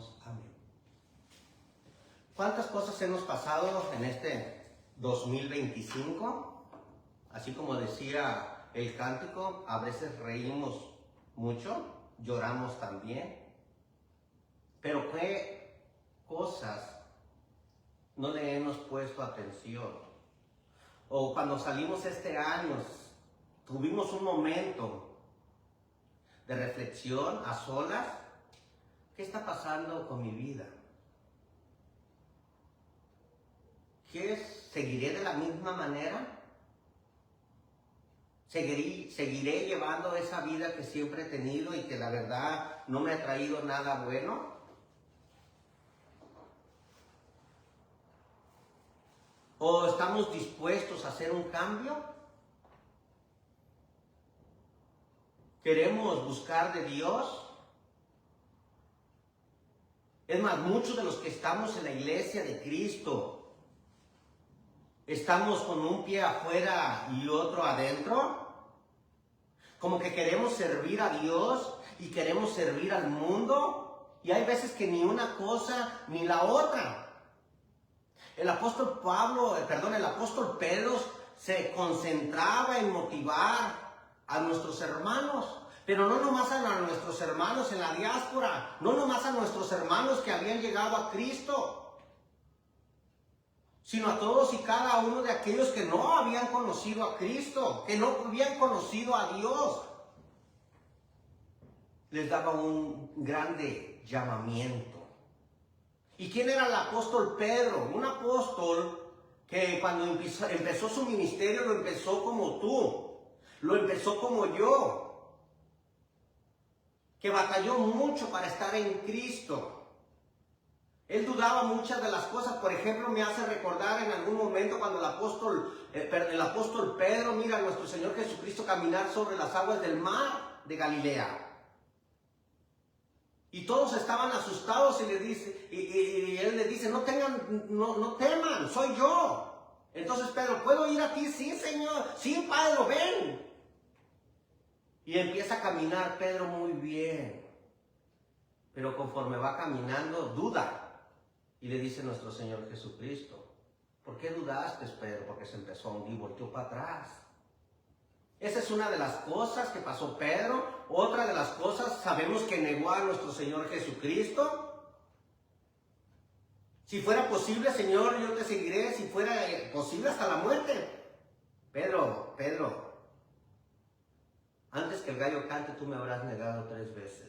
decimos amén. ¿Cuántas cosas hemos pasado en este 2025? Así como decía el cántico, a veces reímos mucho, lloramos también. Pero ¿qué cosas no le hemos puesto atención? O cuando salimos este año, tuvimos un momento de reflexión a solas. ¿Qué está pasando con mi vida? ¿Seguiré de la misma manera? ¿Seguiré llevando esa vida que siempre he tenido y que la verdad no me ha traído nada bueno? ¿O estamos dispuestos a hacer un cambio? ¿Queremos buscar de Dios? Es más, muchos de los que estamos en la iglesia de Cristo, estamos con un pie afuera y otro adentro. Como que queremos servir a Dios y queremos servir al mundo. Y hay veces que ni una cosa ni la otra. El apóstol Pedro se concentraba en motivar a nuestros hermanos, pero no nomás a nuestros hermanos en la diáspora, no nomás a nuestros hermanos que habían llegado a Cristo, sino a todos y cada uno de aquellos que no habían conocido a Cristo, que no habían conocido a Dios. Les daba un grande llamamiento. ¿Y quién era el apóstol Pedro? Un apóstol que cuando empezó su ministerio lo empezó como tú, lo empezó como yo, que batalló mucho para estar en Cristo. Él dudaba muchas de las cosas. Por ejemplo, me hace recordar en algún momento cuando el apóstol Pedro mira a nuestro Señor Jesucristo caminar sobre las aguas del mar de Galilea. Y todos estaban asustados y él le dice, no teman, soy yo. Entonces Pedro, ¿puedo ir a ti? Sí, Señor. Sí, Pedro, ven. Y empieza a caminar Pedro muy bien. Pero conforme va caminando, duda. Y le dice nuestro Señor Jesucristo, ¿por qué dudaste, Pedro? Porque se empezó a hundir, volteó para atrás. Esa es una de las cosas que pasó Pedro. Otra de las cosas, sabemos que negó a nuestro Señor Jesucristo. Si fuera posible, Señor, yo te seguiré. Si fuera posible, hasta la muerte. Pedro, antes que el gallo cante, tú me habrás negado 3 veces.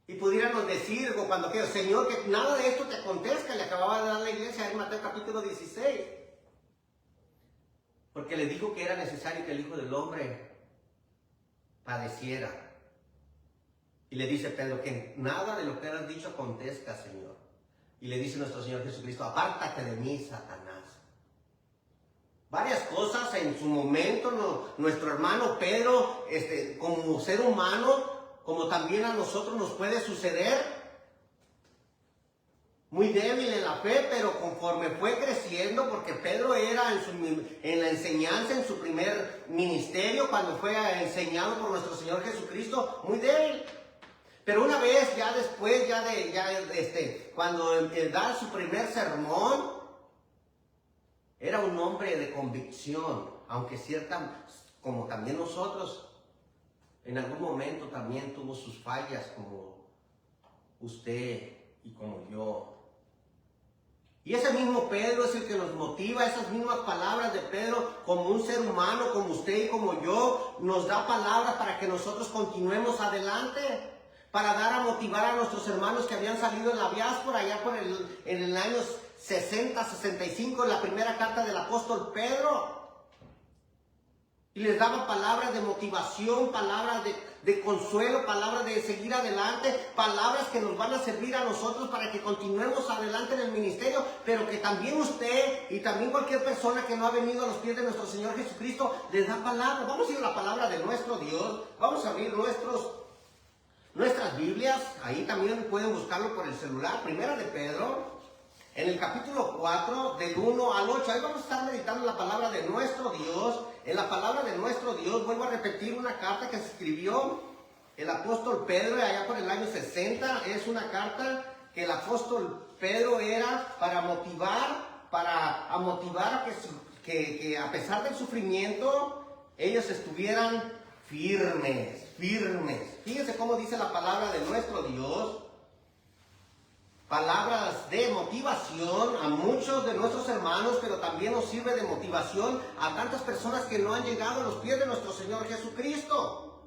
Y pudiéramos decir, cuando quiero, Señor, que nada de esto te acontezca. Le acababa de dar la iglesia en Mateo capítulo 16. Porque le dijo que era necesario que el Hijo del Hombre padeciera. Y le dice Pedro que nada de lo que has dicho acontezca, Señor. Y le dice nuestro Señor Jesucristo, apártate de mí, Satanás. Varias cosas en su momento, nuestro hermano Pedro, como ser humano, como también a nosotros nos puede suceder, muy débil en la fe, pero conforme fue creciendo, porque Pedro era en la enseñanza, en su primer ministerio, cuando fue enseñado por nuestro Señor Jesucristo, muy débil. Pero una vez, ya después, cuando da su primer sermón, era un hombre de convicción, aunque como también nosotros, en algún momento también tuvo sus fallas, como usted y como yo. Y ese mismo Pedro es el que nos motiva, esas mismas palabras de Pedro, como un ser humano, como usted y como yo, nos da palabras para que nosotros continuemos adelante, para dar a motivar a nuestros hermanos que habían salido en la diáspora, allá en el año 60, 65, en la primera carta del apóstol Pedro. Y les daba palabras de motivación, palabras de consuelo, palabras de seguir adelante, palabras que nos van a servir a nosotros para que continuemos adelante en el ministerio, pero que también usted y también cualquier persona que no ha venido a los pies de nuestro Señor Jesucristo les da palabras. Vamos a ir a la palabra de nuestro Dios, vamos a abrir nuestras Biblias, ahí también pueden buscarlo por el celular, Primera de Pedro, en el capítulo 4, del 1 al 8, ahí vamos a estar meditando la palabra de nuestro Dios. En la palabra de nuestro Dios, vuelvo a repetir una carta que se escribió el apóstol Pedro, allá por el año 60, es una carta que el apóstol Pedro era para motivar a que a pesar del sufrimiento, ellos estuvieran firmes. Fíjense cómo dice la palabra de nuestro Dios. Palabras de motivación a muchos de nuestros hermanos, pero también nos sirve de motivación a tantas personas que no han llegado a los pies de nuestro Señor Jesucristo.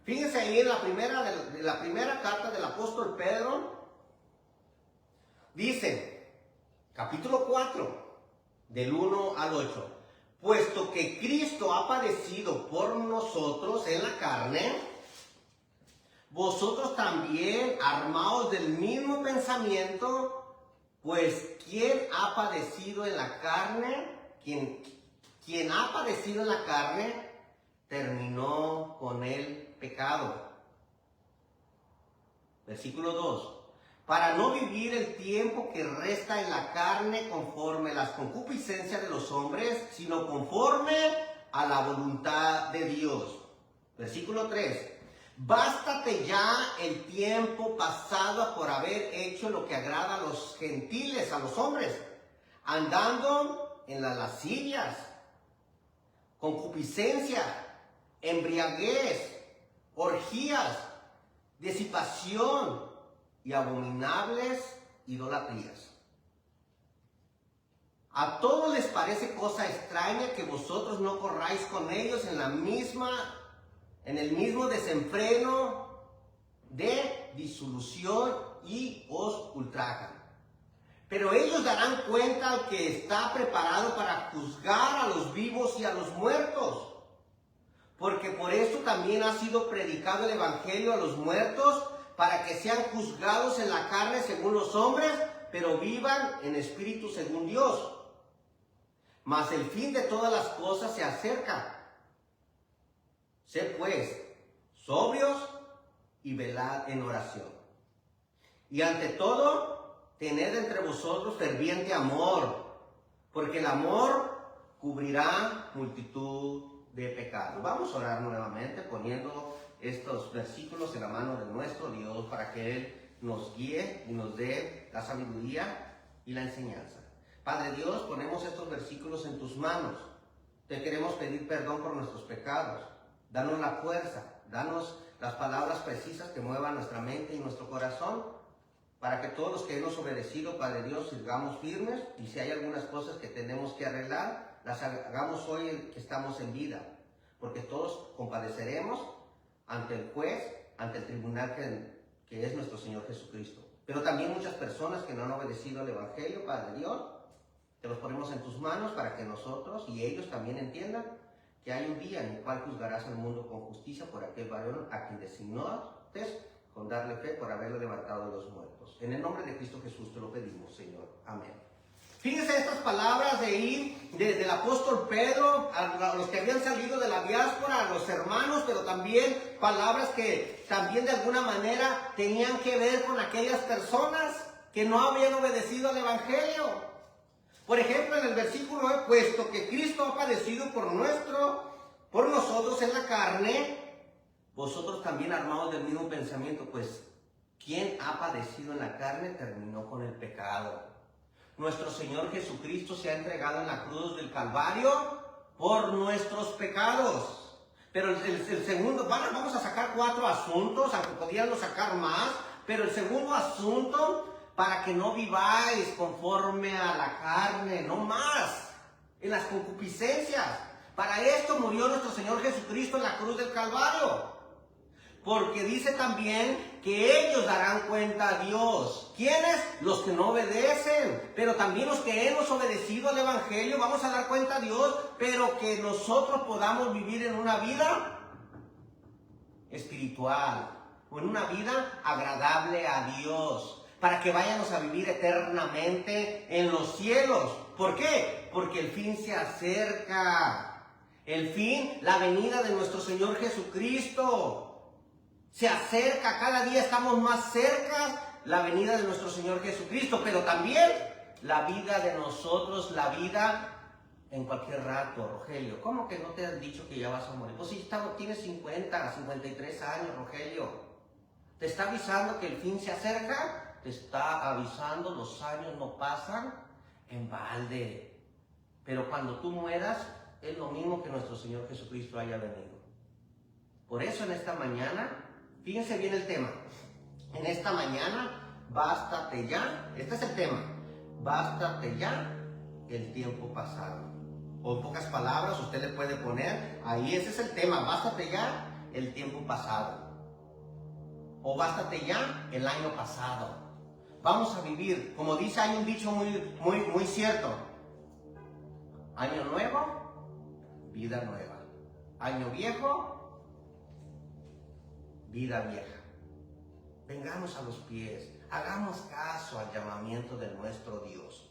Fíjense ahí en la primera carta del apóstol Pedro, dice, capítulo 4, del 1 al 8, puesto que Cristo ha padecido por nosotros en la carne, vosotros también armaos del mismo pensamiento, pues quien ha padecido en la carne, quien ha padecido en la carne, terminó con el pecado. Versículo 2. Para no vivir el tiempo que resta en la carne conforme a las concupiscencias de los hombres, sino conforme a la voluntad de Dios. Versículo 3. Bástate ya el tiempo pasado por haber hecho lo que agrada a los gentiles, a los hombres, andando en las lascivias, concupiscencia, embriaguez, orgías, disipación y abominables idolatrías. A todos les parece cosa extraña que vosotros no corráis con ellos en el mismo desenfreno de disolución y os ultrajan. Pero ellos darán cuenta al que está preparado para juzgar a los vivos y a los muertos. Porque por esto también ha sido predicado el evangelio a los muertos, para que sean juzgados en la carne según los hombres, pero vivan en espíritu según Dios. Mas el fin de todas las cosas se acerca. Sed pues sobrios y velad en oración. Y ante todo, tened entre vosotros ferviente amor, porque el amor cubrirá multitud de pecados. Vamos a orar nuevamente poniendo estos versículos en la mano de nuestro Dios para que Él nos guíe y nos dé la sabiduría y la enseñanza. Padre Dios, ponemos estos versículos en tus manos. Te queremos pedir perdón por nuestros pecados. Danos la fuerza, danos las palabras precisas que muevan nuestra mente y nuestro corazón, para que todos los que hemos obedecido, Padre Dios, sigamos firmes, y si hay algunas cosas que tenemos que arreglar, las hagamos hoy que estamos en vida, porque todos compadeceremos ante el juez, ante el tribunal que es nuestro Señor Jesucristo. Pero también muchas personas que no han obedecido al Evangelio, Padre Dios, te los ponemos en tus manos para que nosotros y ellos también entiendan que hay un día en el cual juzgarás al mundo con justicia por aquel varón a quien designaste con darle fe por haberlo levantado de los muertos. En el nombre de Cristo Jesús te lo pedimos, Señor. Amén. Fíjense estas palabras del apóstol Pedro, a los que habían salido de la diáspora, a los hermanos, pero también palabras que también de alguna manera tenían que ver con aquellas personas que no habían obedecido al Evangelio. Por ejemplo, en el versículo 9, puesto que Cristo ha padecido por nosotros en la carne, vosotros también armados del mismo pensamiento, pues quien ha padecido en la carne terminó con el pecado. Nuestro Señor Jesucristo se ha entregado en la cruz del Calvario por nuestros pecados. Pero el segundo, vamos a sacar 4 asuntos, aunque podríamos sacar más, pero el segundo asunto, para que no viváis conforme a la carne, no más, en las concupiscencias. Para esto murió nuestro Señor Jesucristo en la cruz del Calvario. Porque dice también que ellos darán cuenta a Dios. ¿Quiénes? Los que no obedecen. Pero también los que hemos obedecido al Evangelio vamos a dar cuenta a Dios, pero que nosotros podamos vivir en una vida espiritual, o en una vida agradable a Dios, para que vayamos a vivir eternamente en los cielos. ¿Por qué? Porque el fin se acerca. El fin, la venida de nuestro Señor Jesucristo se acerca. Cada día estamos más cerca la venida de nuestro Señor Jesucristo, pero también la vida de nosotros, la vida en cualquier rato, Rogelio. ¿Cómo que no te han dicho que ya vas a morir? Pues si tienes 50, 53 años, Rogelio. ¿Te está avisando que el fin se acerca? Te está avisando, los años no pasan en balde. Pero cuando tú mueras, es lo mismo que nuestro Señor Jesucristo haya venido. Por eso en esta mañana, fíjense bien el tema. En esta mañana, bástate ya, este es el tema, bástate ya el tiempo pasado. O en pocas palabras, usted le puede poner, ahí ese es el tema, bástate ya el tiempo pasado. O bástate ya el año pasado. Vamos a vivir, como dice, hay un dicho muy cierto. Año nuevo, vida nueva. Año viejo, vida vieja. Vengamos a los pies, hagamos caso al llamamiento de nuestro Dios.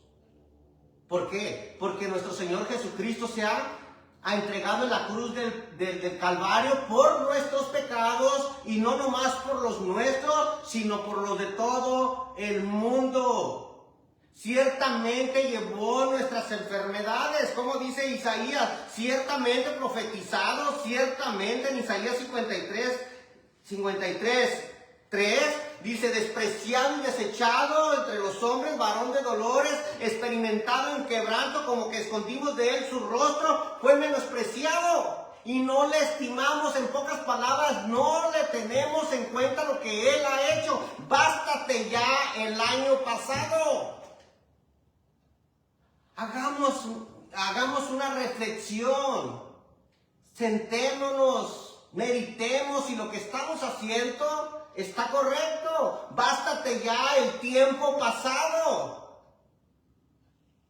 ¿Por qué? Porque nuestro Señor Jesucristo se ha entregado en la cruz del Calvario por nuestros pecados, y no nomás por los nuestros, sino por los de todo el mundo. Ciertamente llevó nuestras enfermedades, como dice Isaías, ciertamente profetizado, ciertamente en Isaías 53:3, dice: despreciado y desechado entre los hombres, varón de dolores, experimentado en quebranto, como que escondimos de él su rostro, fue menospreciado y no le estimamos. En pocas palabras, no le tenemos en cuenta lo que él ha hecho. Bástate ya el año pasado. Hagamos una reflexión, sentémonos, meditemos si lo que estamos haciendo está correcto. Bástate ya el tiempo pasado,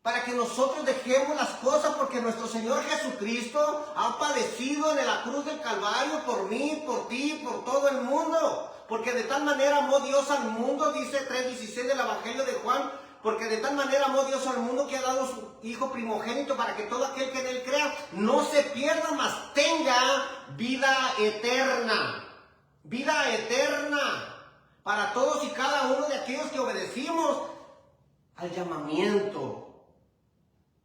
para que nosotros dejemos las cosas, porque nuestro Señor Jesucristo ha padecido en la cruz del Calvario por mí, por ti, por todo el mundo. Porque de tal manera amó Dios al mundo, dice 3:16 del Evangelio de Juan, porque de tal manera amó Dios al mundo que ha dado su Hijo primogénito, para que todo aquel que en él crea no se pierda, mas tenga vida eterna. Vida eterna para todos y cada uno de aquellos que obedecimos al llamamiento.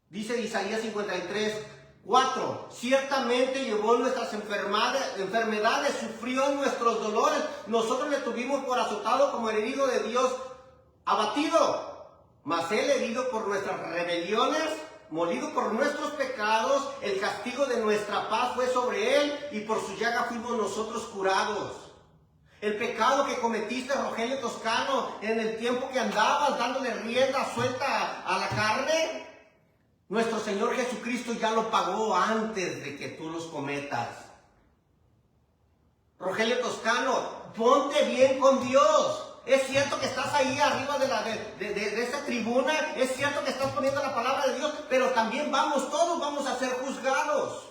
Dice Isaías 53:4, ciertamente llevó nuestras enfermedades, sufrió nuestros dolores, nosotros le tuvimos por azotado, como el herido de Dios, abatido. Mas él, herido por nuestras rebeliones, molido por nuestros pecados, el castigo de nuestra paz fue sobre él, y por su llaga fuimos nosotros curados. El pecado que cometiste, Rogelio Toscano, en el tiempo que andabas dándole rienda suelta a la carne, nuestro Señor Jesucristo ya lo pagó antes de que tú los cometas. Rogelio Toscano, ponte bien con Dios. Es cierto que estás ahí arriba de esta tribuna, es cierto que estás poniendo la palabra de Dios, pero también todos vamos a ser juzgados.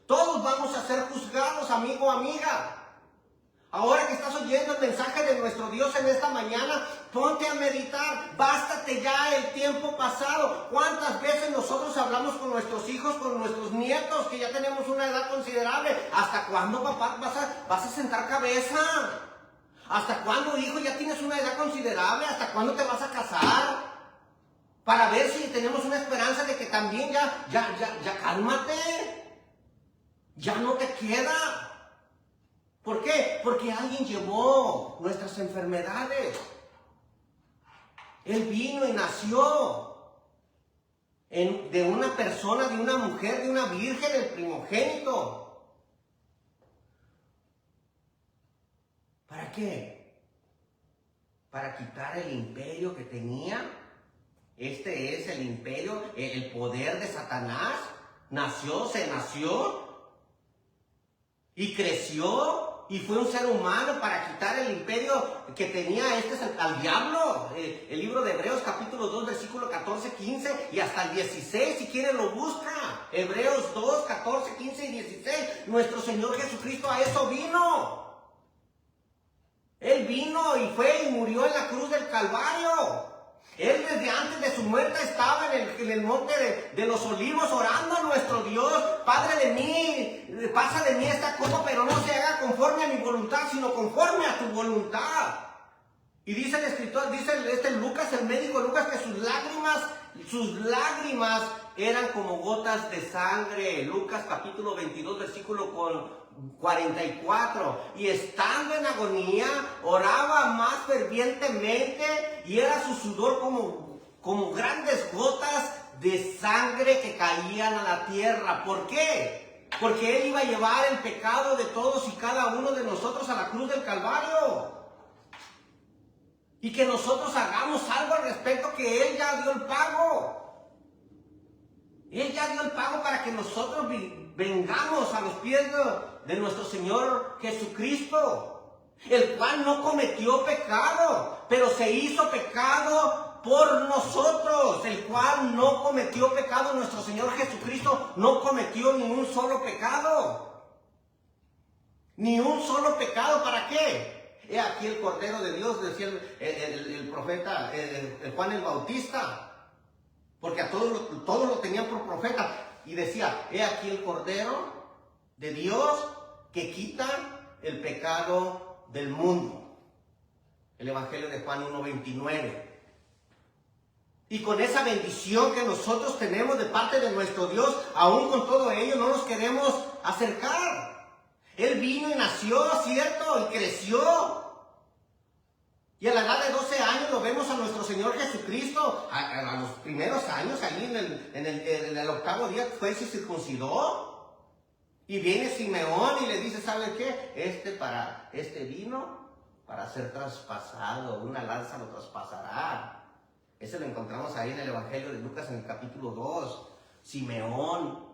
Todos vamos a ser juzgados, amigo, amiga. Ahora que estás oyendo el mensaje de nuestro Dios en esta mañana, ponte a meditar. Bástate ya el tiempo pasado. ¿Cuántas veces nosotros hablamos con nuestros hijos, con nuestros nietos, que ya tenemos una edad considerable? ¿Hasta cuándo, papá, vas a sentar cabeza? ¿Hasta cuándo, hijo, ya tienes una edad considerable? ¿Hasta cuándo te vas a casar? Para ver si tenemos una esperanza de que también ya cálmate. Ya no te queda. ¿Por qué? Porque alguien llevó nuestras enfermedades. Él vino y nació de una persona, de una mujer, de una virgen, el primogénito. ¿Para qué? Para quitar el imperio que tenía. Este es el imperio, el poder de Satanás. Se nació y creció y fue un ser humano para quitar el imperio que tenía al diablo. El libro de Hebreos capítulo 2 versículo 14, 15 y hasta el 16, si quieren lo busca. Hebreos 2, 14, 15 y 16. Nuestro Señor Jesucristo a eso vino. Él vino y fue y murió en la cruz del Calvario. Él desde antes de su muerte estaba en el monte de los olivos orando a nuestro Dios. Padre de mí, pasa de mí esta copa, pero no se haga conforme a mi voluntad, sino conforme a tu voluntad. Y dice el escritor, dice Lucas, el médico Lucas, que sus lágrimas eran como gotas de sangre. Lucas capítulo 22, versículo 44. Y estando en agonía, oraba más fervientemente y era su sudor como grandes gotas de sangre que caían a la tierra. ¿Por qué? Porque Él iba a llevar el pecado de todos y cada uno de nosotros a la cruz del Calvario. Y que nosotros hagamos algo al respecto, que Él ya dio el pago. Él ya dio el pago para que nosotros vengamos a los pies de nuestro Señor Jesucristo, el cual no cometió pecado, pero se hizo pecado por nosotros, el cual no cometió pecado. Nuestro Señor Jesucristo no cometió ni un solo pecado. Ni un solo pecado. ¿Para qué? He aquí el Cordero de Dios, decía el profeta el Juan el Bautista, porque a todos lo tenían por profeta, y decía, he aquí el Cordero de Dios que quita el pecado del mundo. El Evangelio de Juan 1:29. Y con esa bendición que nosotros tenemos de parte de nuestro Dios, aún con todo ello no nos queremos acercar. Él vino y nació, ¿cierto? Y creció. Y a la edad de 12 años lo vemos a nuestro Señor Jesucristo. A los primeros años, ahí en el octavo día, fue y se circuncidó. Y viene Simeón y le dice, ¿saben qué? Este vino para ser traspasado. Una lanza lo traspasará. Ese lo encontramos ahí en el Evangelio de Lucas en el capítulo 2. Simeón.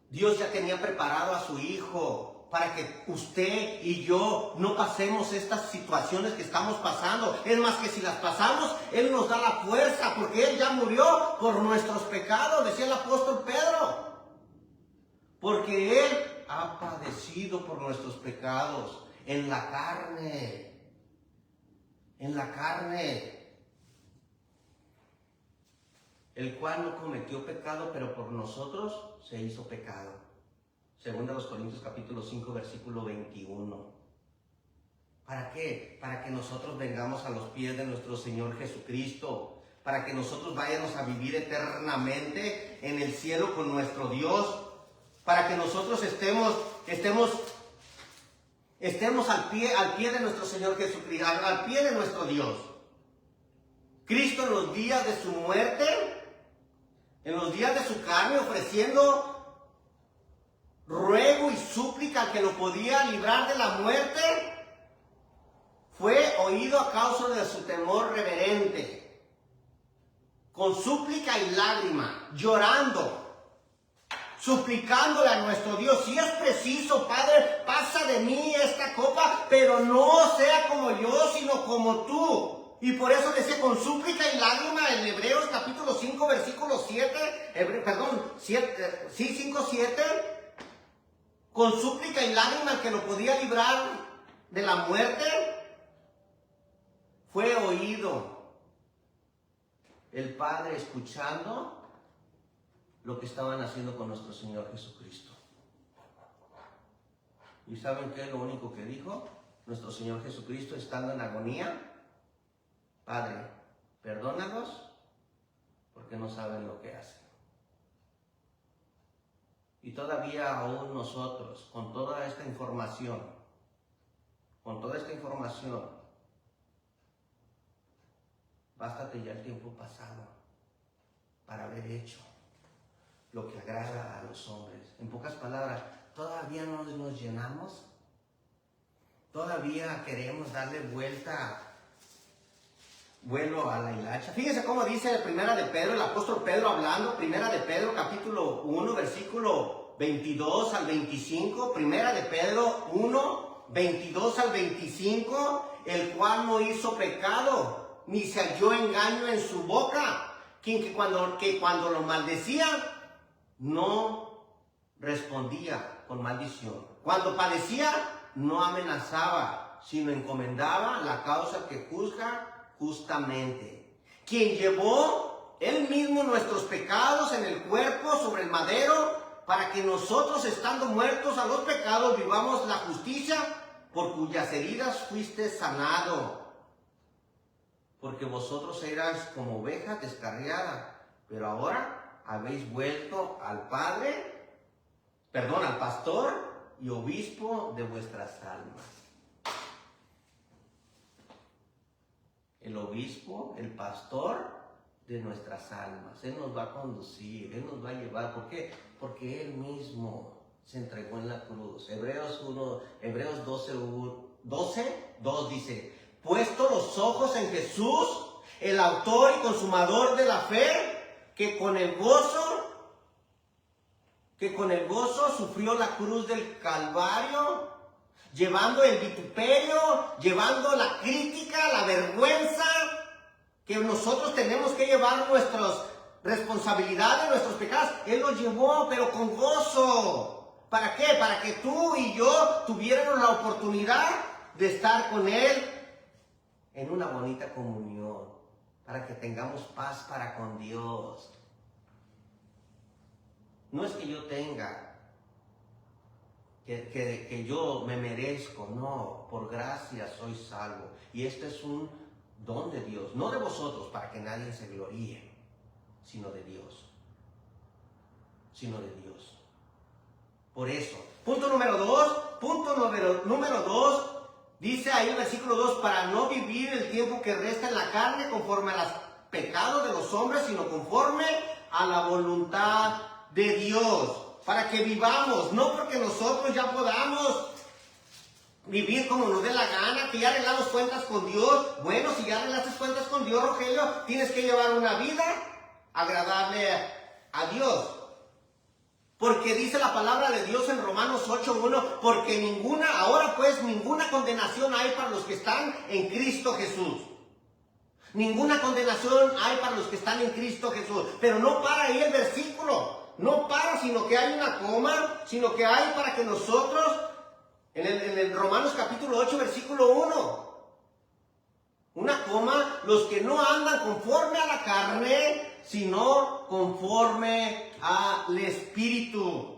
Dios ya tenía preparado a su hijo para que usted y yo no pasemos estas situaciones que estamos pasando. Es más, que si las pasamos, Él nos da la fuerza, porque Él ya murió por nuestros pecados, decía el apóstol Pedro. Porque Él ha padecido por nuestros pecados en la carne. En la carne. El cual no cometió pecado, pero por nosotros se hizo pecado. Segunda a los Corintios capítulo 5, versículo 21. ¿Para qué? Para que nosotros vengamos a los pies de nuestro Señor Jesucristo. Para que nosotros vayamos a vivir eternamente en el cielo con nuestro Dios. Para que nosotros estemos al pie de nuestro Señor Jesucristo, al pie de nuestro Dios. Cristo en los días de su muerte, en los días de su carne, ofreciendo ruego y súplica al que lo podía librar de la muerte, fue oído a causa de su temor reverente, con súplica y lágrima, llorando, suplicándole a nuestro Dios, si es preciso, Padre, pasa de mí esta copa, pero no sea como yo, sino como tú. Y por eso decía con súplica y lágrima en Hebreos capítulo 5, versículo 5:7, con súplica y lágrima el que lo podía librar de la muerte, fue oído el Padre escuchando lo que estaban haciendo con nuestro Señor Jesucristo. ¿Y saben qué es lo único que dijo nuestro Señor Jesucristo estando en agonía? Padre, perdónalos porque no saben lo que hacen. Y todavía aún nosotros, con toda esta información, bástate ya el tiempo pasado para haber hecho lo que agrada a los hombres. En pocas palabras, todavía no nos llenamos, todavía queremos darle vuelo a la hilacha. Fíjense cómo dice Primera de Pedro, el apóstol Pedro hablando, Primera de Pedro capítulo 1, versículo 22 al 25, Primera de Pedro 1, 22 al 25, el cual no hizo pecado, ni se halló engaño en su boca, que cuando lo maldecía, no respondía con maldición. Cuando padecía, no amenazaba, sino encomendaba la causa que juzga justamente, quien llevó él mismo nuestros pecados en el cuerpo sobre el madero, para que nosotros, estando muertos a los pecados, vivamos la justicia, por cuyas heridas fuiste sanado. porque vosotros erais como ovejas descarriadas, pero ahora habéis vuelto al pastor y obispo de vuestras almas. El obispo, el pastor de nuestras almas. Él nos va a conducir, Él nos va a llevar. ¿Por qué? Porque Él mismo se entregó en la cruz. Hebreos 12:2 dice: puesto los ojos en Jesús, el autor y consumador de la fe, que con el gozo sufrió la cruz del Calvario, llevando el vituperio, llevando la crítica, la vergüenza, que nosotros tenemos que llevar nuestras responsabilidades, nuestros pecados. Él los llevó, pero con gozo. ¿Para qué? Para que tú y yo tuviéramos la oportunidad de estar con Él en una bonita comunión, para que tengamos paz para con Dios. No es que yo tenga, que yo me merezco, no, por gracia soy salvo. Y este es un don de Dios, no de vosotros para que nadie se gloríe, sino de Dios. Por eso, punto número dos, dice ahí el versículo 2, para no vivir el tiempo que resta en la carne conforme a los pecados de los hombres, sino conforme a la voluntad de Dios. Para que vivamos, no porque nosotros ya podamos vivir como nos dé la gana, que ya arreglamos cuentas con Dios. Bueno, si ya arreglaste cuentas con Dios, Rogelio, tienes que llevar una vida agradable a Dios. Porque dice la palabra de Dios en Romanos 8:1, porque ninguna condenación hay para los que están en Cristo Jesús. Ninguna condenación hay para los que están en Cristo Jesús. Pero no para ahí el versículo. No para, sino que hay una coma, sino que hay para que nosotros, en el Romanos capítulo 8, versículo 1, una coma, los que no andan conforme a la carne, sino conforme al Espíritu.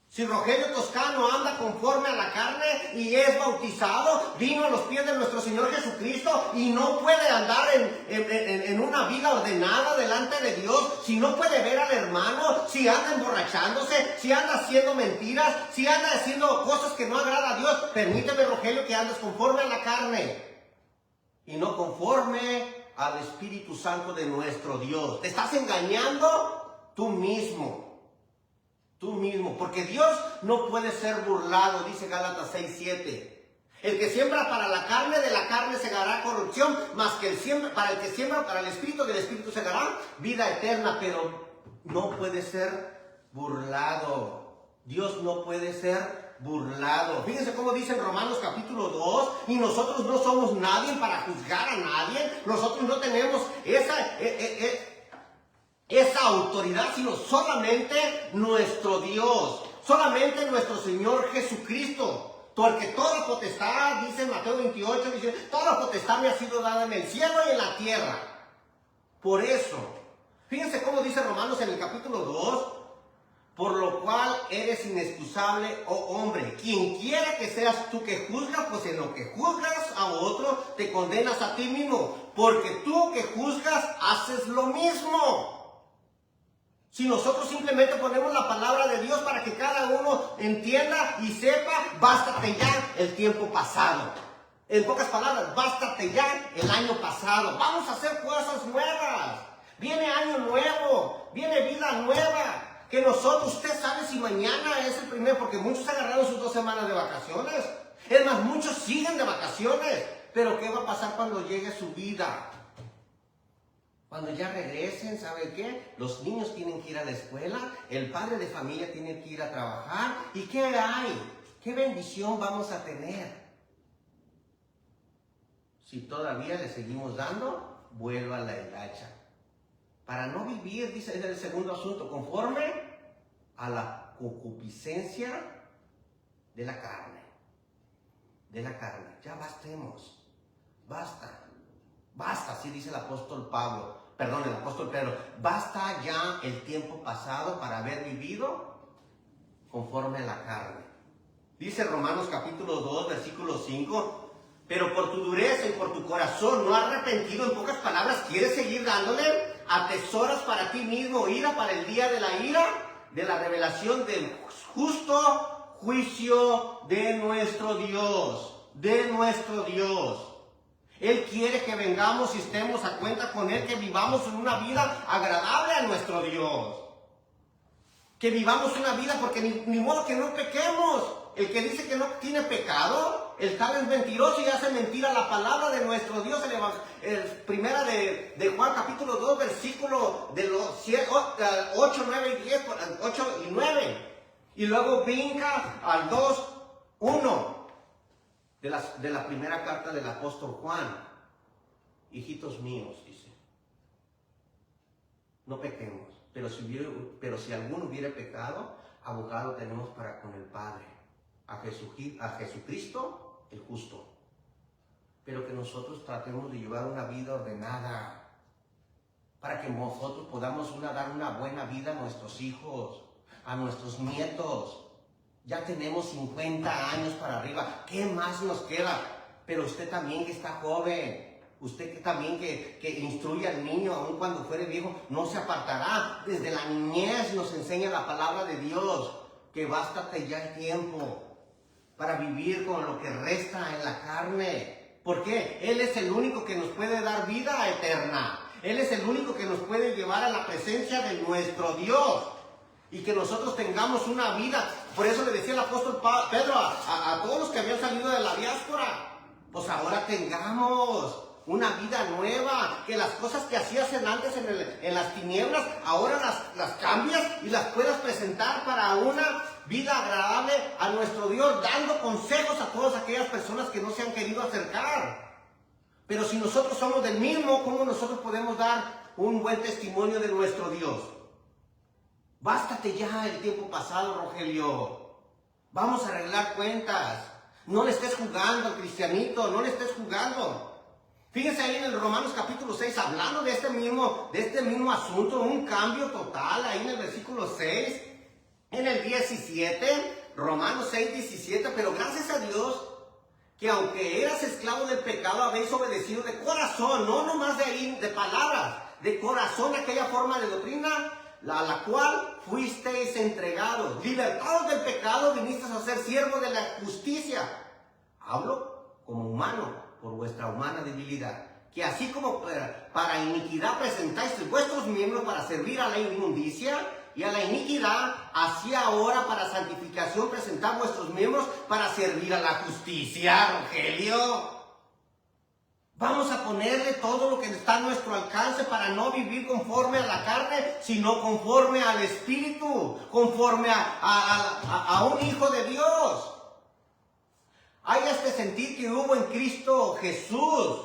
Si Rogelio Toscano anda conforme a la carne y es bautizado, vino a los pies de nuestro Señor Jesucristo y no puede andar en una vida ordenada delante de Dios, si no puede ver al hermano, si anda emborrachándose, si anda haciendo mentiras, si anda haciendo cosas que no agrada a Dios, permíteme, Rogelio, que andes conforme a la carne y no conforme al Espíritu Santo de nuestro Dios. Te estás engañando tú mismo. Porque Dios no puede ser burlado, dice Gálatas 6:7. El que siembra para la carne, de la carne segará corrupción, mas para el que siembra para el Espíritu, del Espíritu segará vida eterna. Pero no puede ser burlado. Dios no puede ser burlado. Fíjense cómo dice en Romanos capítulo 2, y nosotros no somos nadie para juzgar a nadie. Nosotros no tenemos esa autoridad, sino solamente nuestro Dios, solamente nuestro Señor Jesucristo. Porque toda potestad, dice en Mateo 28, dice, toda potestad me ha sido dada en el cielo y en la tierra. Por eso, fíjense cómo dice Romanos en el capítulo 2, por lo cual eres inexcusable, oh hombre, quien quiera que seas tú que juzgas, pues en lo que juzgas a otro, te condenas a ti mismo, porque tú que juzgas haces lo mismo. Si nosotros simplemente ponemos la palabra de Dios para que cada uno entienda y sepa, bástate ya el tiempo pasado. En pocas palabras, bástate ya el año pasado. Vamos a hacer cosas nuevas. Viene año nuevo, viene vida nueva. Que nosotros, usted sabe si mañana es el primero, porque muchos agarraron sus 2 semanas de vacaciones. Es más, muchos siguen de vacaciones. Pero ¿qué va a pasar cuando llegue su vida? Cuando ya regresen, ¿saben qué? Los niños tienen que ir a la escuela, el padre de familia tiene que ir a trabajar. ¿Y qué hay? ¿Qué bendición vamos a tener? Si todavía le seguimos dando, vuelva a la hilacha. Para no vivir, dice, es el segundo asunto, conforme a la concupiscencia de la carne. Ya bastemos. Basta, así dice el apóstol Pedro, basta ya el tiempo pasado para haber vivido conforme a la carne. Dice Romanos capítulo 2, versículo 5, Pero por tu dureza y por tu corazón no arrepentido, en pocas palabras, quieres seguir dándole, atesoras para ti mismo ira para el día de la ira, de la revelación del justo juicio de nuestro Dios, Él quiere que vengamos y estemos a cuenta con Él, que vivamos en una vida agradable a nuestro Dios. Que vivamos una vida, porque ni modo que no pequemos. El que dice que no tiene pecado, el tal es mentiroso y hace mentira la palabra de nuestro Dios. Primera de Juan capítulo 2, versículo de los 8, 9 y 10, 8 y 9. Y luego brinca al 2, 1 de la primera carta del apóstol Juan. Hijitos míos, dice, no pequemos, pero si alguno hubiere pecado, abogado tenemos para con el Padre, a Jesucristo el justo. Pero que nosotros tratemos de llevar una vida ordenada, para que nosotros podamos dar una buena vida a nuestros hijos, a nuestros nietos. Ya tenemos 50 años para arriba, ¿qué más nos queda? Pero usted también que está joven, usted que también que instruye al niño, aun cuando fuere viejo, no se apartará. Desde la niñez nos enseña la palabra de Dios, que bástate ya el tiempo para vivir con lo que resta en la carne. ¿Por qué? Él es el único que nos puede dar vida eterna. Él es el único que nos puede llevar a la presencia de nuestro Dios. Y que nosotros tengamos una vida. Por eso le decía el apóstol Pedro a todos los que habían salido de la diáspora, pues ahora tengamos una vida nueva, que las cosas que hacías antes en las tinieblas, ahora las cambias y las puedas presentar para una vida agradable a nuestro Dios, dando consejos a todas aquellas personas que no se han querido acercar. Pero si nosotros somos del mismo, ¿cómo nosotros podemos dar un buen testimonio de nuestro Dios? Bástate ya el tiempo pasado, Rogelio. Vamos a arreglar cuentas. No le estés jugando al cristianito, no le estés jugando. Fíjense ahí en el Romanos capítulo 6, hablando de este mismo asunto, un cambio total, ahí en el versículo 6, en el 17, Romanos 6, 17, pero gracias a Dios, que aunque eras esclavo del pecado, habéis obedecido de corazón, no nomás de palabras, de corazón aquella forma de doctrina, a la cual fuisteis entregados. Libertados del pecado, vinisteis a ser siervos de la justicia. Hablo como humano, por vuestra humana debilidad. Que así como para iniquidad presentáis vuestros miembros para servir a la inmundicia y a la iniquidad, así ahora para santificación presentad vuestros miembros para servir a la justicia, Rogelio. Vamos a ponerle todo lo que está a nuestro alcance para no vivir conforme a la carne, sino conforme al Espíritu, conforme a un Hijo de Dios. Hay este sentir que hubo en Cristo Jesús,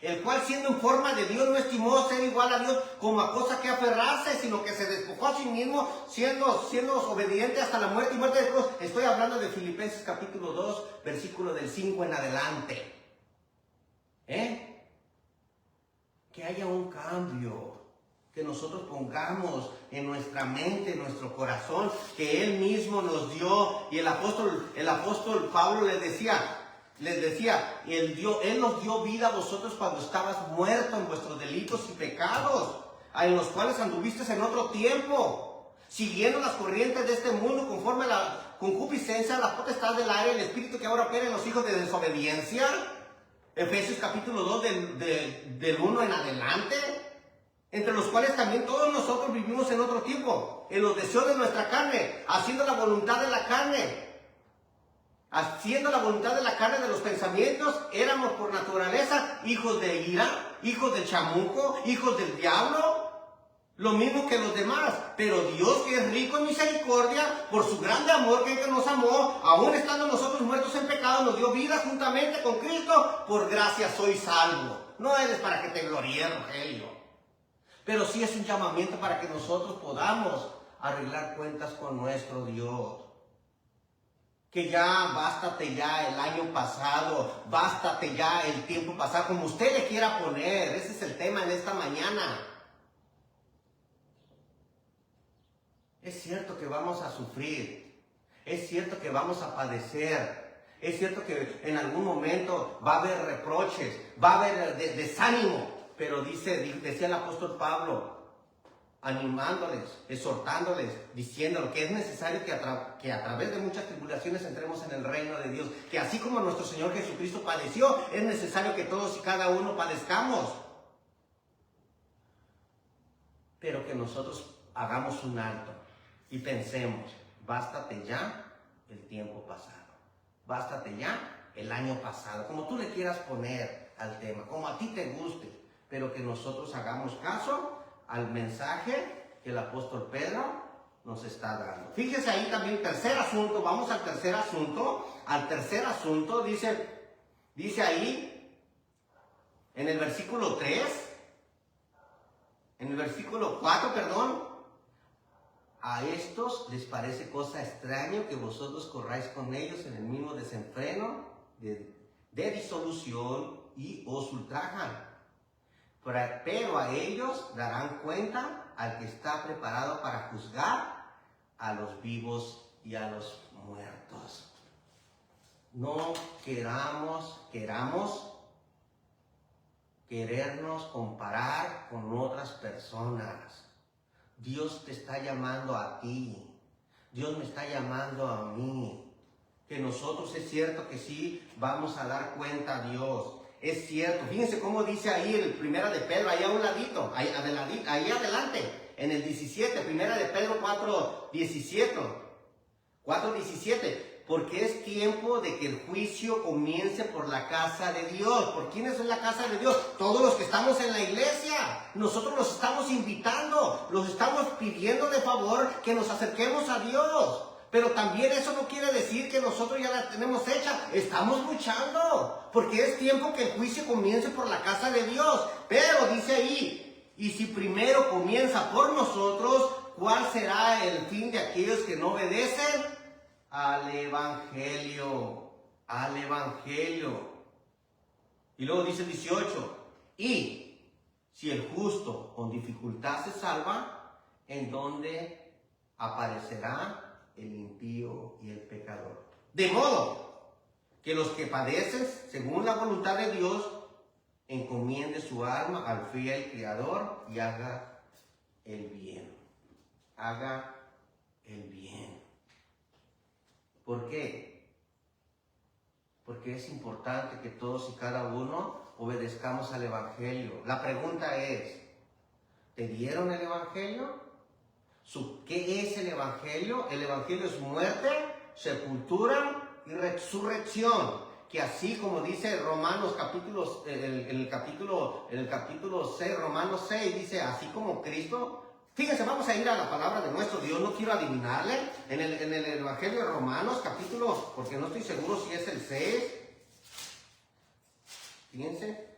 el cual siendo en forma de Dios no estimó ser igual a Dios como a cosa que aferrarse, sino que se despojó a sí mismo, siendo obediente hasta la muerte y muerte de cruz. Estoy hablando de Filipenses capítulo 2, versículo del 5 en adelante. Que haya un cambio, que nosotros pongamos en nuestra mente, en nuestro corazón, que Él mismo nos dio. Y el apóstol Pablo les decía, Él nos dio vida a vosotros cuando estabas muertos en vuestros delitos y pecados, en los cuales anduvisteis en otro tiempo, siguiendo las corrientes de este mundo, conforme a la concupiscencia, la potestad del aire, el espíritu que ahora opera en los hijos de desobediencia. Efesios capítulo 2 del 1 en adelante, entre los cuales también todos nosotros vivimos en otro tiempo, en los deseos de nuestra carne, haciendo la voluntad de la carne. Haciendo la voluntad de la carne de los pensamientos, éramos por naturaleza hijos de ira, hijos del chamuco, hijos del diablo, lo mismo que los demás. Pero Dios, que es rico en misericordia, por su grande amor que nos amó, aún estando nosotros muertos en pecado, nos dio vida juntamente con Cristo. Por gracia soy salvo. No eres para que te gloríes, Rogelio, pero sí es un llamamiento para que nosotros podamos arreglar cuentas con nuestro Dios. Que ya, bástate ya el año pasado, bástate ya el tiempo pasado, como usted le quiera poner. Ese es el tema en esta mañana. Es cierto que vamos a sufrir, es cierto que vamos a padecer, Es cierto que en algún momento va a haber reproches, va a haber desánimo, pero decía el apóstol Pablo, animándoles, exhortándoles, diciéndoles que es necesario que a través de muchas tribulaciones entremos en el reino de Dios, que así como nuestro Señor Jesucristo padeció, es necesario que todos y cada uno padezcamos, pero que nosotros hagamos un alto y pensemos, bástate ya el tiempo pasado, bástate ya el año pasado, como tú le quieras poner al tema, como a ti te guste, pero que nosotros hagamos caso al mensaje que el apóstol Pedro nos está dando. Fíjese ahí también, tercer asunto, vamos al tercer asunto, dice ahí, en el versículo 4, perdón, a estos les parece cosa extraña que vosotros corráis con ellos en el mismo desenfreno de disolución y os ultrajan. Pero a ellos darán cuenta al que está preparado para juzgar a los vivos y a los muertos. No queramos querernos comparar con otras personas. Dios te está llamando a ti. Dios me está llamando a mí. Que nosotros es cierto que sí vamos a dar cuenta a Dios. Es cierto, fíjense cómo dice ahí el Primera de Pedro, ahí a un ladito, ahí adelante, en el 17, Primera de Pedro 4:17, porque es tiempo de que el juicio comience por la casa de Dios. ¿Por quién es la casa de Dios? Todos los que estamos en la iglesia. Nosotros los estamos invitando, los estamos pidiendo de favor que nos acerquemos a Dios. Pero también eso no quiere decir que nosotros ya la tenemos hecha. Estamos luchando, porque es tiempo que el juicio comience por la casa de Dios. Pero dice ahí, y si primero comienza por nosotros, ¿cuál será el fin de aquellos que no obedecen? Al Evangelio. Y luego dice el 18, y si el justo con dificultad se salva, ¿en dónde aparecerá el impío y el pecador? De modo que los que padecen según la voluntad de Dios, encomiende su alma al fiel Creador y haga el bien. Haga el bien. ¿Por qué? Porque es importante que todos y cada uno obedezcamos al Evangelio. La pregunta es, ¿te dieron el Evangelio? ¿Qué es el Evangelio? El Evangelio es muerte, sepultura y resurrección. Que así como dice Romanos en el capítulo 6, Romanos 6, dice, así como Cristo. Fíjense, vamos a ir a la palabra de nuestro Dios, no quiero adivinarle. En el Evangelio de Romanos, porque no estoy seguro si es el 6. Fíjense.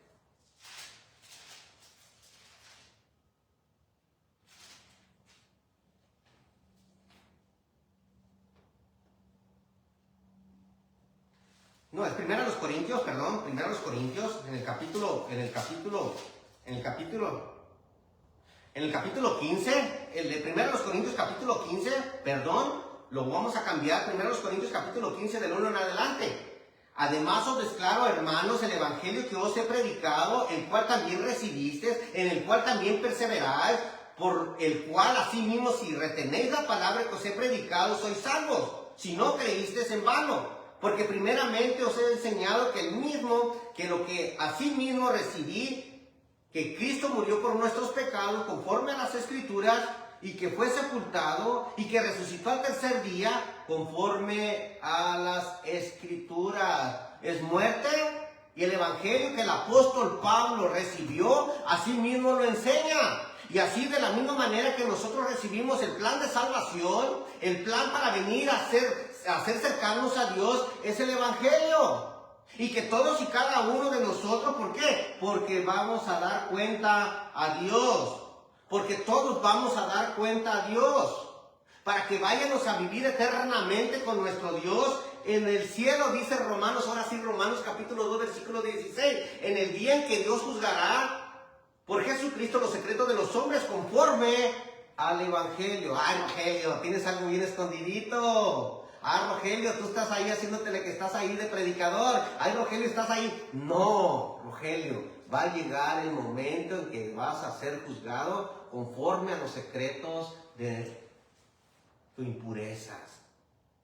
No, es Primera los Corintios, en el capítulo 15, el de Primera los Corintios capítulo 15, lo vamos a cambiar, Primera los Corintios capítulo 15 del 1 en adelante. Además os declaro, hermanos, el evangelio que os he predicado, el cual también recibisteis, en el cual también perseveráis, por el cual asimismo si retenéis la palabra que os he predicado, sois salvos, si no creísteis en vano. Porque primeramente os he enseñado que lo que asimismo recibí, que Cristo murió por nuestros pecados conforme a las Escrituras, y que fue sepultado, y que resucitó al tercer día conforme a las Escrituras. Es muerte, y el Evangelio que el apóstol Pablo recibió, asimismo lo enseña. Y así de la misma manera que nosotros recibimos el plan de salvación, el plan para venir a ser cercanos a Dios, es el Evangelio. Y que todos y cada uno de nosotros, ¿por qué? Porque vamos a dar cuenta a Dios. Porque todos vamos a dar cuenta a Dios. Para que vayamos a vivir eternamente con nuestro Dios en el cielo, dice Romanos, ahora sí, Romanos capítulo 2, versículo 16. En el día en que Dios juzgará por Jesucristo los secretos de los hombres conforme al Evangelio. Evangelio, tienes algo bien escondidito. Ah, Rogelio, tú estás ahí haciéndotele que estás ahí de predicador. Ay, Rogelio, estás ahí. No, Rogelio, va a llegar el momento en que vas a ser juzgado conforme a los secretos de tus impurezas.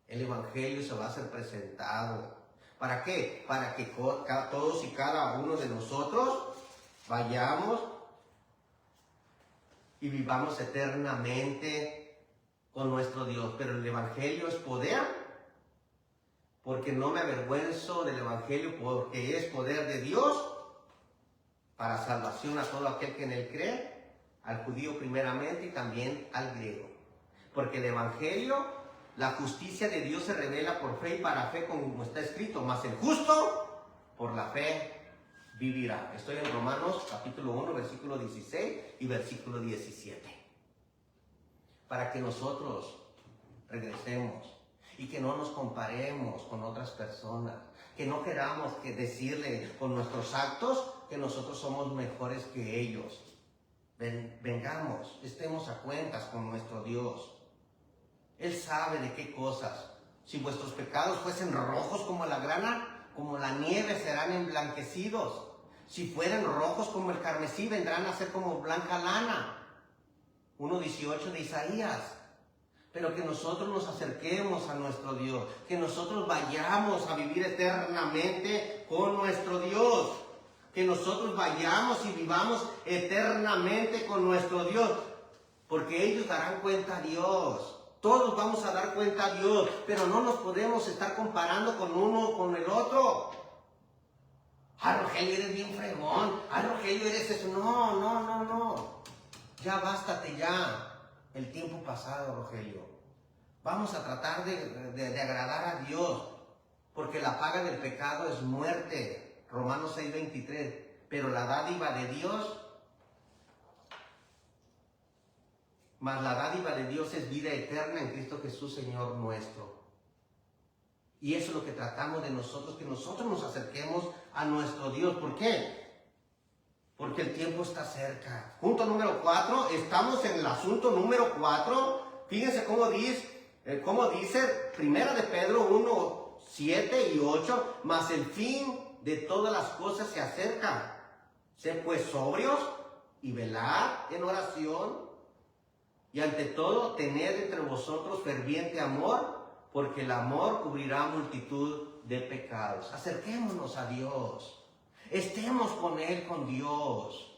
El evangelio se va a ser presentado. ¿Para qué? Para que todos y cada uno de nosotros vayamos y vivamos eternamente con nuestro Dios. Pero el evangelio es poder, porque no me avergüenzo del evangelio, porque es poder de Dios para salvación a todo aquel que en él cree, al judío primeramente y también al griego. Porque el evangelio, la justicia de Dios se revela por fe y para fe, como está escrito, mas el justo por la fe vivirá. Estoy en Romanos capítulo 1, versículo 16 y versículo 17. Para que nosotros regresemos y que no nos comparemos con otras personas, que no queramos decirle con nuestros actos que nosotros somos mejores que ellos. Vengamos, estemos a cuentas con nuestro Dios. Él sabe de qué cosas. Si vuestros pecados fuesen rojos como la grana, como la nieve serán emblanquecidos. Si fueren rojos como el carmesí, vendrán a ser como blanca lana. 1:18 de Isaías. Pero que nosotros nos acerquemos a nuestro Dios, que nosotros vayamos a vivir eternamente con nuestro Dios, que nosotros vayamos y vivamos eternamente con nuestro Dios, porque ellos darán cuenta a Dios. Todos vamos a dar cuenta a Dios, pero no nos podemos estar comparando con uno o con el otro. Ah, Rogelio, eres bien fregón. Ah, Rogelio, eres eso. No. Ya bástate ya. El tiempo pasado, Rogelio. Vamos a tratar de agradar a Dios, porque la paga del pecado es muerte. Romanos 6:23. Pero la dádiva de Dios, mas la dádiva de Dios es vida eterna en Cristo Jesús, Señor nuestro. Y eso es lo que tratamos de nosotros, que nosotros nos acerquemos a nuestro Dios. ¿Por qué? Porque el tiempo está cerca. Punto número 4, estamos en el asunto número 4. Fíjense cómo dice Primera de Pedro 1, 7 y 8. Mas el fin de todas las cosas se acerca. Sed pues sobrios y velad en oración. Y ante todo, tened entre vosotros ferviente amor, porque el amor cubrirá multitud de pecados. Acerquémonos a Dios. Estemos con Él, con Dios.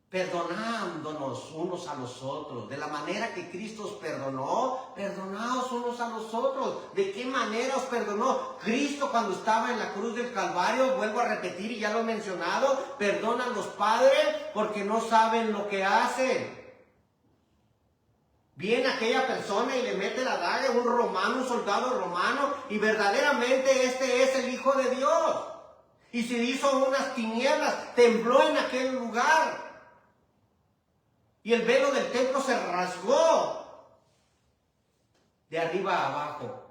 Perdonándonos unos a los otros. De la manera que Cristo os perdonó, perdonaos unos a los otros. ¿De qué manera os perdonó? Cristo, cuando estaba en la cruz del Calvario, vuelvo a repetir y ya lo he mencionado, perdonan los padres porque no saben lo que hacen. Viene aquella persona y le mete la daga, un romano, un soldado romano, y verdaderamente este es el Hijo de Dios. Y se hizo unas tinieblas, tembló en aquel lugar. Y el velo del templo se rasgó de arriba a abajo.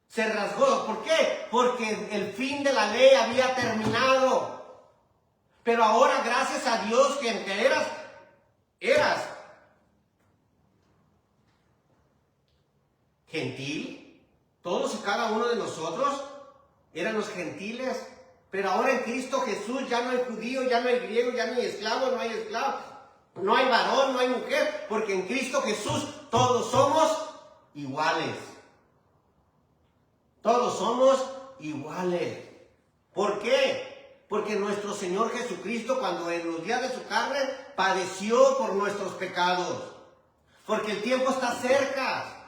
Se rasgó. ¿Por qué? Porque el fin de la ley había terminado. Pero ahora, gracias a Dios, que aunque eras gentil, todos y cada uno de nosotros éramos gentiles, pero ahora en Cristo Jesús ya no hay judío, ya no hay griego, ya no hay esclavo, no hay varón, no hay mujer, porque en Cristo Jesús todos somos iguales. Todos somos iguales. ¿Por qué? Porque nuestro Señor Jesucristo, cuando en los días de su carne, padeció por nuestros pecados. Porque el tiempo está cerca.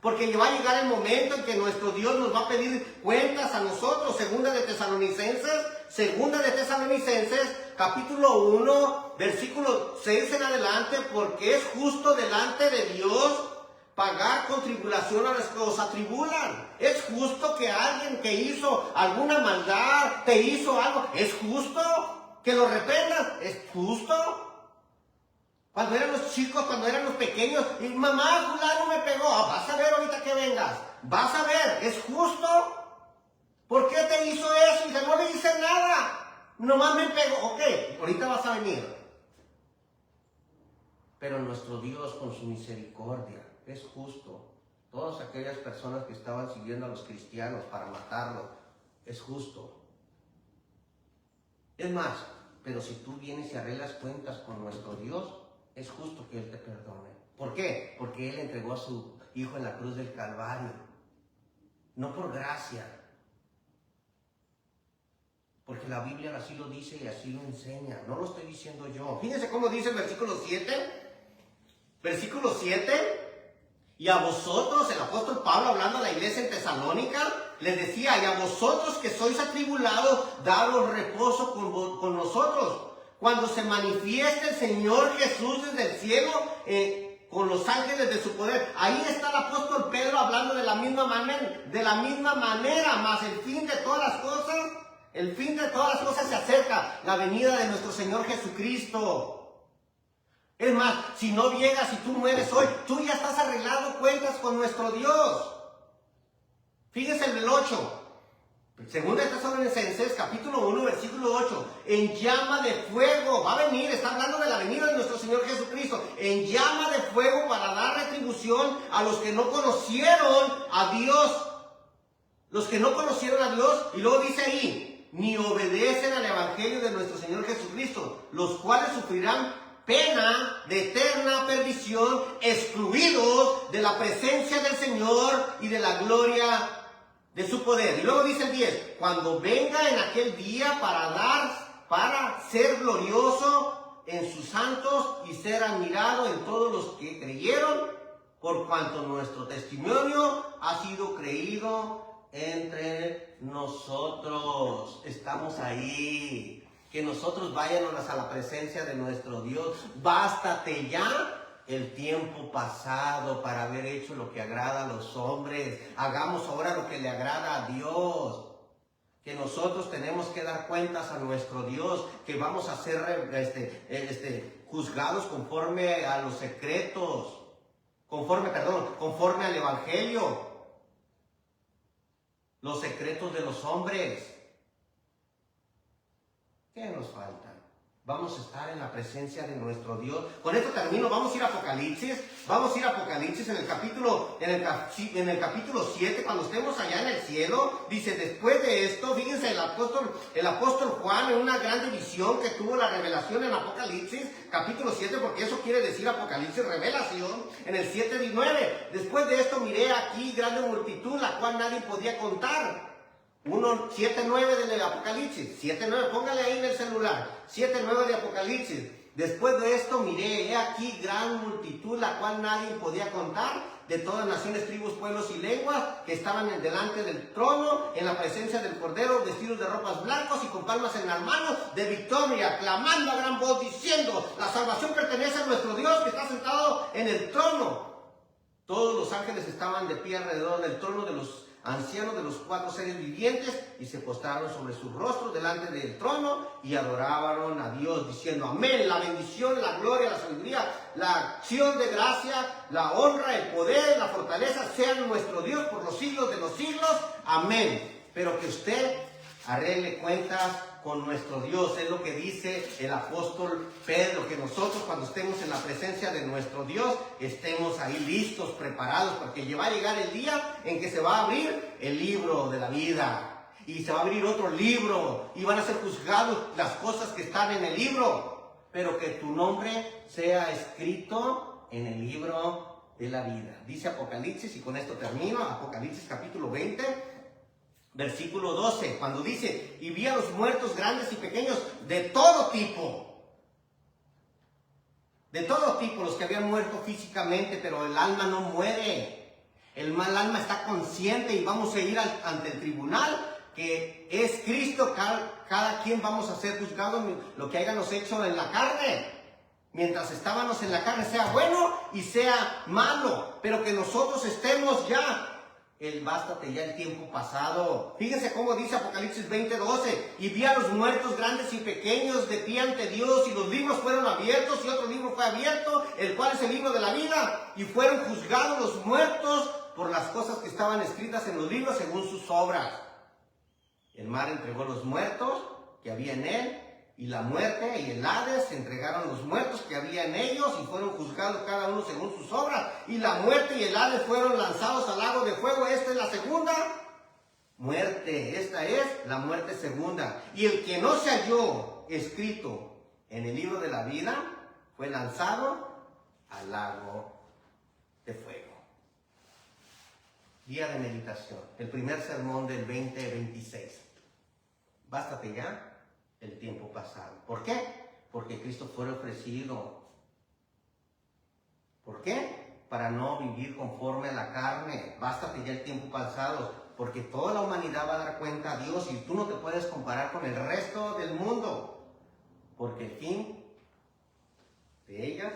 Porque va a llegar el momento en que nuestro Dios nos va a pedir cuentas a nosotros. Segunda de Tesalonicenses, capítulo 1, versículo 6 en adelante, porque es justo delante de Dios pagar con tribulación a los que os atribulan. Es justo que alguien que hizo alguna maldad, te hizo algo, es justo que lo reprendas, es justo. Cuando eran los chicos, cuando eran los pequeños, y mamá, fulano me pegó. Vas a ver ahorita que vengas. Vas a ver, ¿es justo? ¿Por qué te hizo eso? Y dice, no le hice nada. Nomás me pegó. Ok, ahorita vas a venir. Pero nuestro Dios, con su misericordia, es justo. todas aquellas personas que estaban siguiendo a los cristianos para matarlos, es justo. Es más, pero si tú vienes y arreglas cuentas con nuestro Dios, es justo que Él te perdone. ¿Por qué? Porque Él entregó a su Hijo en la cruz del Calvario. No por gracia. Porque la Biblia así lo dice y así lo enseña. No lo estoy diciendo yo. Fíjense cómo dice el versículo 7. Versículo 7. Y a vosotros, el apóstol Pablo hablando a la iglesia en Tesalónica, les decía, y a vosotros que sois atribulados, daros reposo con nosotros. Cuando se manifieste el Señor Jesús desde el cielo, con los ángeles de su poder. Ahí está el apóstol Pedro hablando de la misma manera, más el fin de todas las cosas se acerca, la venida de nuestro Señor Jesucristo. Es más, si no llegas y tú mueres hoy, tú ya estás arreglando cuentas con nuestro Dios. Fíjense en el 8. Segunda de Tesalonicenses, capítulo 1, versículo 8. En llama de fuego. Va a venir, está hablando de la venida de nuestro Señor Jesucristo. En llama de fuego para dar retribución a los que no conocieron a Dios. Los que no conocieron a Dios. Y luego dice ahí, ni obedecen al evangelio de nuestro Señor Jesucristo, los cuales sufrirán pena de eterna perdición, excluidos de la presencia del Señor y de la gloria de su poder. Y luego dice el 10, cuando venga en aquel día para ser glorioso en sus santos y ser admirado en todos los que creyeron, por cuanto nuestro testimonio ha sido creído entre nosotros. Estamos ahí. Que nosotros vayamos a la presencia de nuestro Dios. Bástate ya el tiempo pasado para haber hecho lo que agrada a los hombres. Hagamos ahora lo que le agrada a Dios. Que nosotros tenemos que dar cuentas a nuestro Dios. Que vamos a ser juzgados conforme a los secretos. Conforme al Evangelio. Los secretos de los hombres. ¿Qué nos falta? Vamos a estar en la presencia de nuestro Dios. Con esto termino. Vamos a ir a Apocalipsis. En el capítulo 7, cuando estemos allá en el cielo. Dice, después de esto, fíjense, el apóstol Juan, en una grande visión que tuvo la revelación en Apocalipsis, capítulo 7, porque eso quiere decir Apocalipsis, revelación, en el 7:9. Después de esto miré aquí grande multitud, la cual nadie podía contar. 7:9 del Apocalipsis, 7:9, póngale ahí en el celular, 7:9 de Apocalipsis. Después de esto miré, he aquí gran multitud, la cual nadie podía contar, de todas naciones, tribus, pueblos y lenguas, que estaban delante del trono, en la presencia del Cordero, vestidos de ropas blancos y con palmas en las manos, de victoria, clamando a gran voz, diciendo, la salvación pertenece a nuestro Dios, que está sentado en el trono. Todos los ángeles estaban de pie alrededor del trono de los ancianos de los 4 seres vivientes, y se postraron sobre sus rostros delante del trono y adoraron a Dios, diciendo, amén, la bendición, la gloria, la sabiduría, la acción de gracia, la honra, el poder, la fortaleza, sean nuestro Dios por los siglos de los siglos, amén. Pero que usted arregle cuentas con nuestro Dios, es lo que dice el apóstol Pedro, que nosotros cuando estemos en la presencia de nuestro Dios, estemos ahí listos, preparados, porque va a llegar el día en que se va a abrir el libro de la vida, y se va a abrir otro libro, y van a ser juzgados las cosas que están en el libro, pero que tu nombre sea escrito en el libro de la vida. Dice Apocalipsis, y con esto termino, Apocalipsis capítulo 20, versículo 12, cuando dice, y vi a los muertos grandes y pequeños de todo tipo, los que habían muerto físicamente, pero el alma no muere, el alma está consciente, y vamos a ir ante el tribunal, que es Cristo. Cada quien vamos a ser juzgados lo que hayamos hecho en la carne, mientras estábamos en la carne, sea bueno y sea malo, pero que nosotros estemos ya, bástate ya el tiempo pasado. Fíjense cómo dice Apocalipsis 20:12, y vi a los muertos grandes y pequeños de pie ante Dios, y los libros fueron abiertos, y otro libro fue abierto, el cual es el libro de la vida, y fueron juzgados los muertos por las cosas que estaban escritas en los libros según sus obras. El mar entregó los muertos que había en él, Y la muerte y el Hades se entregaron los muertos que había en ellos y fueron juzgados cada uno según sus obras. Y la muerte y el Hades fueron lanzados al lago de fuego. Esta es la segunda muerte. Esta es la muerte segunda. Y el que no se halló escrito en el libro de la vida fue lanzado al lago de fuego. Día de meditación. El primer sermón del 2026. Bástate ya el tiempo pasado. ¿Por qué? Porque Cristo fue ofrecido. ¿Por qué? Para no vivir conforme a la carne. Bástate ya el tiempo pasado, porque toda la humanidad va a dar cuenta a Dios y tú no te puedes comparar con el resto del mundo, porque el fin de ellas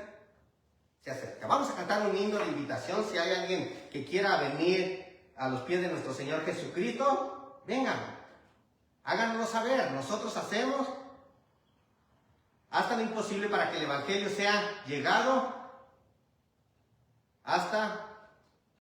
se acerca. Vamos a cantar un himno de invitación. Si hay alguien que quiera venir a los pies de nuestro Señor Jesucristo, vengan. Háganoslo saber, nosotros hacemos hasta lo imposible para que el Evangelio sea llegado hasta